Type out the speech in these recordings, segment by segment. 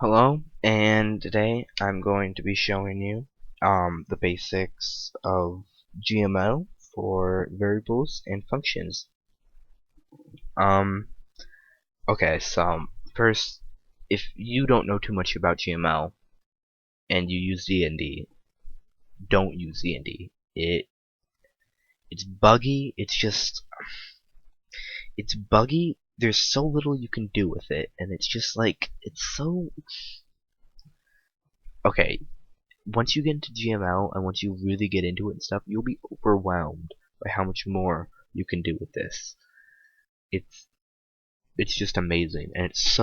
Hello, and today I'm going to be showing you the basics of GML for variables and functions. Um, okay, so first, if you don't know too much about GML and you use D&D, don't use D&D. It's buggy. It's buggy. There's so little you can do with it, and it's just like it's so okay. Once you get into GML and once you really get into it and stuff, you'll be overwhelmed by how much more you can do with this. It's it's just amazing, and it's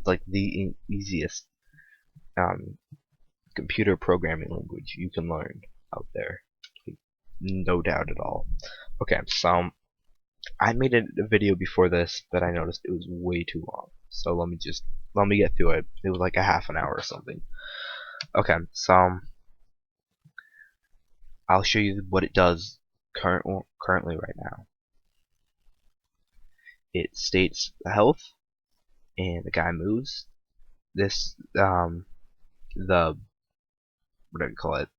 like the easiest um, computer programming language you can learn out there, no doubt at all. Okay, so I made a video before this that I noticed it was way too long. So let me get through it. It was like a half an hour or something. Okay, so I'll show you what it does currently right now. It states the health, and the guy moves. This the whatever you call it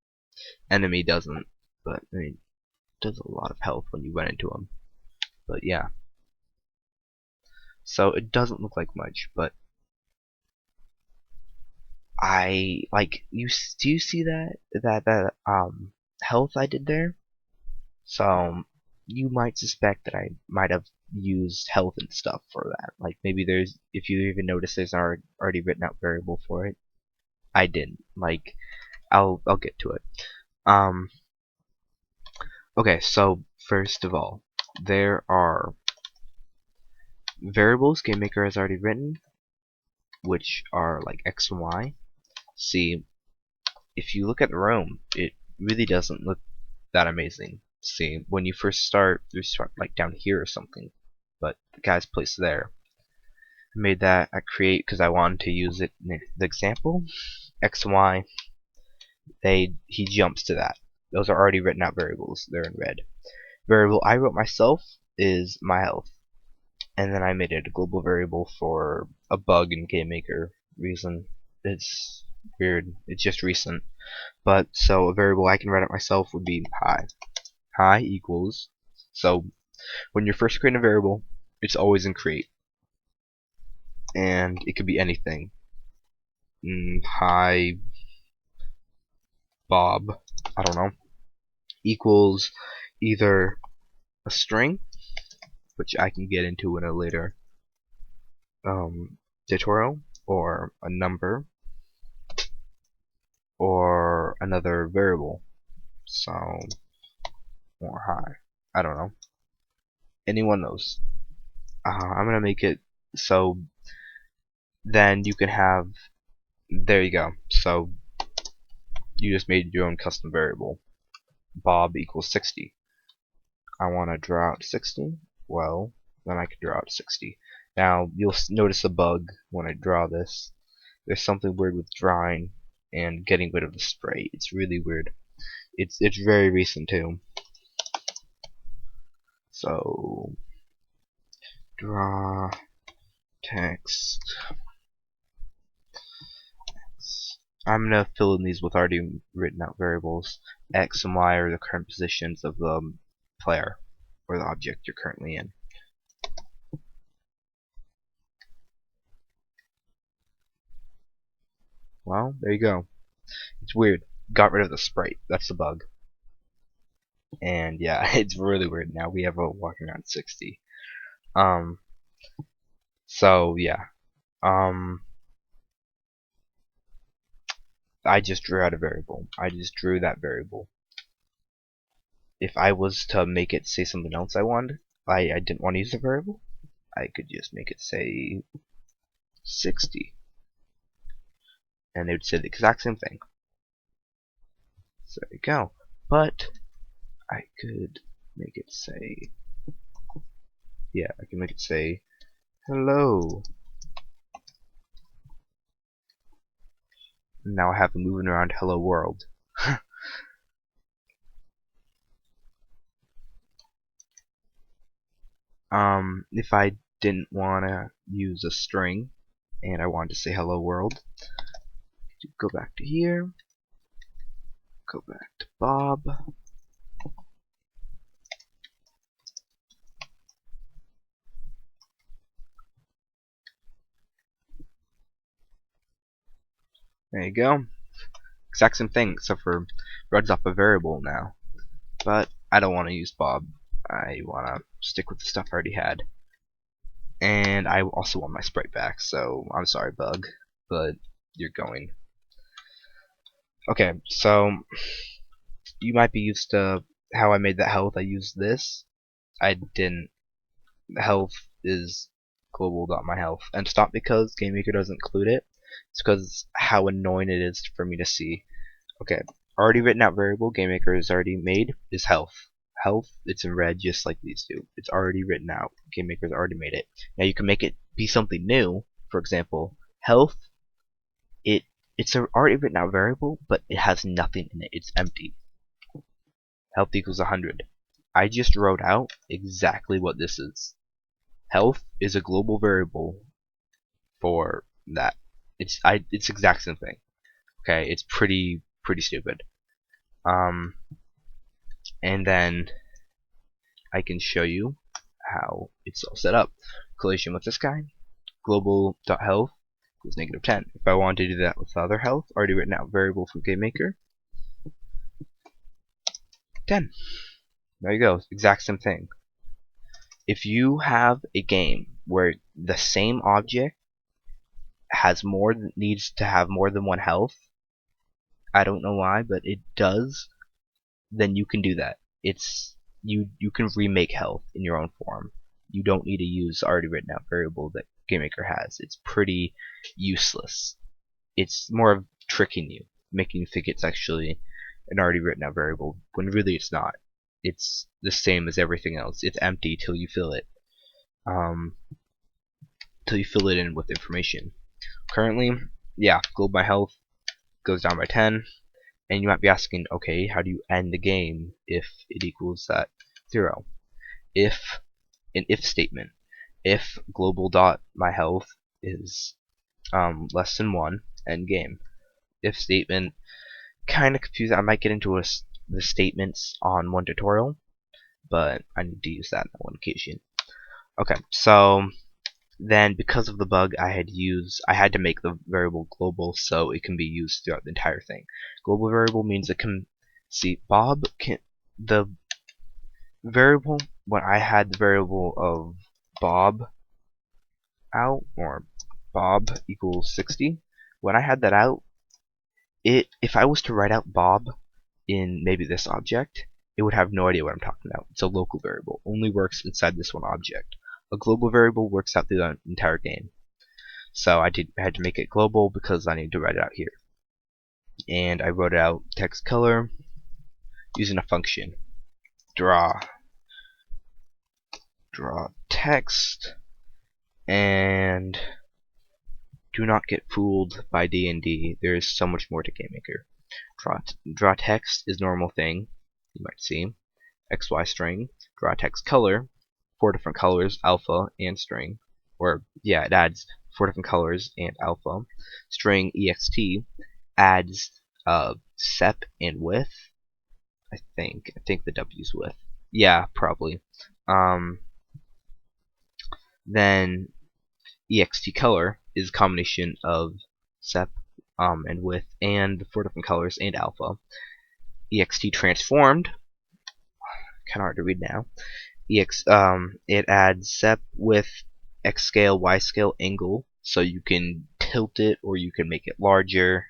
enemy doesn't, but I mean it does a lot of health when you run into him. But yeah, so it doesn't look like much, but I like you. Do you see that health I did there? So you might suspect that I might have used health and stuff for that. Like maybe there's, if you even notice, there's an already written out variable for it. I didn't. Like I'll get to it. Um. Okay, so first of all, there are variables GameMaker has already written, which are like X and Y. See, if you look at the room, it really doesn't look that amazing. See, when you first start, you start like down here or something, but the guy's placed there. I made that at create because I wanted to use it in the example. X and Y, he jumps to that. Those are already written out variables. They're in red. Variable I wrote myself is my health, and then I made it a global variable for a bug in GameMaker reason. It's weird. It's just recent. But so a variable I can write it myself would be hi. Hi equals. So when you're first creating a variable, it's always in create, and it could be anything. Hi Bob. I don't know. Equals either a string, which I can get into in a later tutorial, or a number, or another variable. So, or high. I don't know. Anyone knows. I'm gonna make it so then you can have. There you go. So you just made your own custom variable. Bob equals 60. I want to draw out 60. Well, then I can draw out 60. Now you'll notice a bug when I draw this. There's something weird with drawing and getting rid of the spray. It's really weird. It's very recent too. So draw text. I'm gonna fill in these with already written out variables. X and Y are the current positions of the player or the object you're currently in. Well, there you go. It's weird. Got rid of the sprite. That's the bug. And yeah, it's really weird. Now we have a walking around 60. Um. So yeah. Um. I just drew out a variable. I just drew that variable. If I was to make it say something else I didn't want to use the variable, I could just make it say 60. And they would say the exact same thing. So there you go. But I could make it say, yeah, I can make it say hello. Now I have a moving around hello world. If I didn't want to use a string and I wanted to say hello world. Go back to here, go back to Bob. There you go. Exact same thing, except for runs off a variable now. But I don't want to use Bob. I want to stick with the stuff I already had. And I also want my sprite back, so I'm sorry, bug, but you're going. Okay, so you might be used to how I made that health. I used this. I didn't. Health is global.myhealth. And it's not because GameMaker doesn't include it. It's because how annoying it is for me to see. Okay, already written out variable GameMaker has already made is health. Health, it's in red just like these two. It's already written out. GameMaker's already made it. Now you can make it be something new. For example, health. It's a already written out variable, but it has nothing in it. It's empty. Health equals 100. I just wrote out exactly what this is. Health is a global variable for that. It's exact same thing. Okay, it's pretty stupid. And then I can show you how it's all set up. Collation with this guy, global.health equals -10. If I want to do that with other health, already written out variable from GameMaker, 10. There you go, exact same thing. If you have a game where the same object needs to have more than one health, I don't know why, but it does, then you can do that. You can remake health in your own form. You don't need to use already written out variable that GameMaker has. It's pretty useless. It's more of tricking you, making you think it's actually an already written out variable, when really it's not. It's the same as everything else. It's empty till you fill it. Till you fill it in with information. Currently, yeah, global health goes down by 10. And you might be asking, okay, how do you end the game if it equals that 0? If an if statement, if global.myhealth is less than 1, end game. If statement, kind of confusing. I might get into the statements on one tutorial, but I need to use that on one occasion. Okay, so then because of the bug I had to make the variable global so it can be used throughout the entire thing. Global variable means it can see the variable when I had the variable of Bob out, or Bob equals 60, when I had that out, if I was to write out Bob in maybe this object, it would have no idea what I'm talking about. It's a local variable, only works inside this one object. A global variable works out through the entire game. So I had to make it global because I need to write it out here. And I wrote out text color using a function. Draw text, and do not get fooled by D&D. There is so much more to GameMaker. Draw text is normal thing, you might see. XY string. Draw text color, 4 different colors, alpha and string. Or yeah, it adds 4 different colors and alpha. String ext adds sep and width. I think the W's width. Yeah, probably. Then ext color is a combination of sep and width and the 4 different colors and alpha. Ext transformed, kind of hard to read now. It adds sep with x scale, y scale, angle, so you can tilt it or you can make it larger.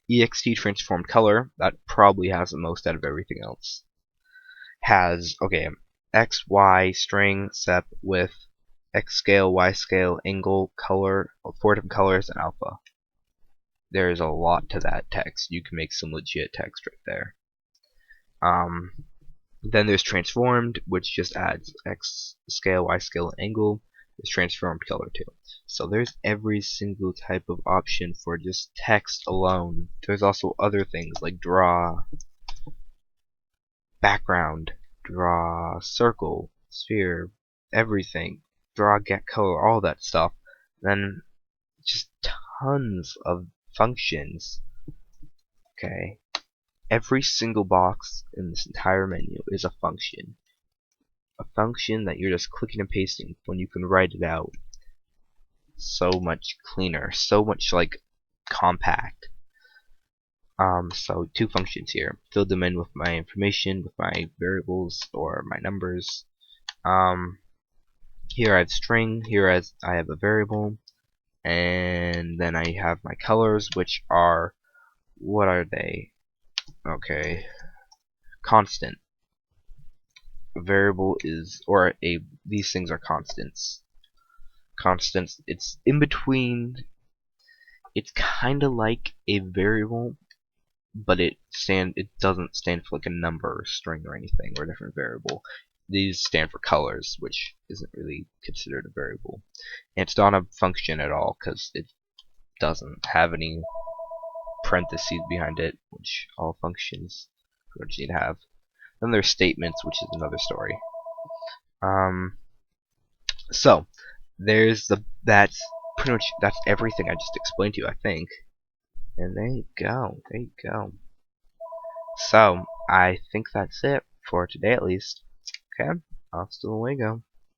Ext transformed color, that probably has the most out of everything else. Has, okay, x, y, string, sep, with x scale, y scale, angle, color, 4 different colors, and alpha. There's a lot to that text. You can make some legit text right there. Then there's transformed, which just adds x scale, y scale, and angle. There's transformed color too. So there's every single type of option for just text alone. There's also other things like draw, background, draw, circle, sphere, everything. draw, get, color, all that stuff. Then just tons of functions. Okay, every single box in this entire menu is a function. A function that you're just clicking and pasting when you can write it out. So much cleaner, so much like compact. So two functions here. Fill them in with my information, with my variables or my numbers. Here I have string. Here I have a variable, and then I have my colors, which are, what are they? Okay, constant. A variable is, or a, these things are constants. Constants. It's in between. It's kind of like a variable, but it doesn't stand for like a number or string or anything or a different variable. These stand for colors, which isn't really considered a variable. And it's not a function at all because it doesn't have any parentheses behind it, which all functions pretty much need to have. Then there's statements, which is another story. So there's that's pretty much everything I just explained to you, I think. And there you go. There you go. So, I think that's it for today at least. Okay, hasta luego.